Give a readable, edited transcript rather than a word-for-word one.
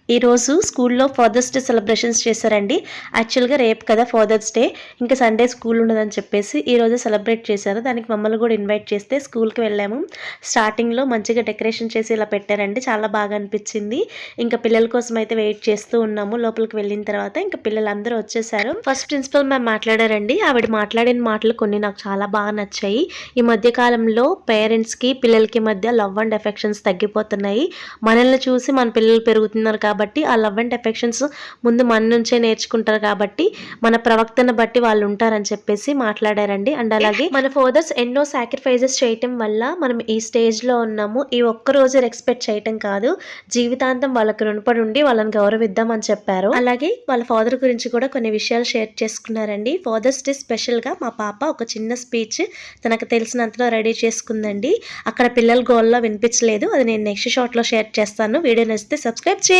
ఈరోజు స్కూల్లో fathers day celebrations చేశారండి. యాక్చువల్‌గా రేపు కదా ఫాదర్స్ డే. ఇంకా సండే స్కూల్ ఉండదని చెప్పేసి ఈరోజే సెలబ్రేట్ చేశారు. దానికి మమ్మల్ని కూడా ఇన్వైట్ చేస్తే స్కూల్‌కి వెళ్ళాము. స్టార్టింగ్‌లో మంచిగా డెకరేషన్ చేసి ఇలా పెట్టారండి. చాలా బాగా అనిపించింది. ఇంకా పిల్లల కోసం అయితే వెయిట్ చేస్తూ ఉన్నాము. లోపలికి వెళ్ళిన తర్వాత ఇంకా పిల్లలందరూ వచ్చేసారు. ఫస్ట్ ప్రిన్సిపల్ మ్యామ్ మాట్లాడారండి. ఆవిడ మాట్లాడిన మాటలు కొన్ని నాకు చాలా బాగా నచ్చాయి. ఈ మధ్య కాలంలో పేరెంట్స్‌కి, పిల్లలకి మధ్య లవ్ అండ్ ఎఫెక్షన్స్ తగ్గిపోతున్నాయి. మనల్ని చూసి మన పిల్లలు పెరుగుతున్నారు కాబట్టి ఆ లవ్ అండ్ ఎఫెక్షన్స్ ముందు మన నుంచే నేర్చుకుంటారు కాబట్టి మన ప్రవర్తన బట్టి వాళ్ళు ఉంటారని చెప్పేసి మాట్లాడారండి. అండ్ అలాగే మన ఫాదర్స్ ఎన్నో సాక్రిఫైజెస్ చేయటం వల్ల మనం ఈ స్టేజ్లో ఉన్నాము. ఈ ఒక్క రోజు రెస్పెక్ట్ చేయటం కాదు, జీవితాంతం వాళ్ళకి రుణపడి ఉండి వాళ్ళని గౌరవిద్దాం అని చెప్పారు. అలాగే వాళ్ళ ఫాదర్ గురించి కూడా కొన్ని విషయాలు షేర్ చేసుకున్నారండి. ఫాదర్స్ డే స్పెషల్గా మా పాప ఒక చిన్న స్పీచ్ తనకు తెలిసినంతలో రెడీ చేసుకుందండి. అక్కడ పిల్లల గోల్లో వినిపించలేదు. అది నేను నెక్స్ట్ షాట్లో షేర్ చేస్తాను. వీడియో నచ్చితే సబ్స్క్రైబ్ చేయండి.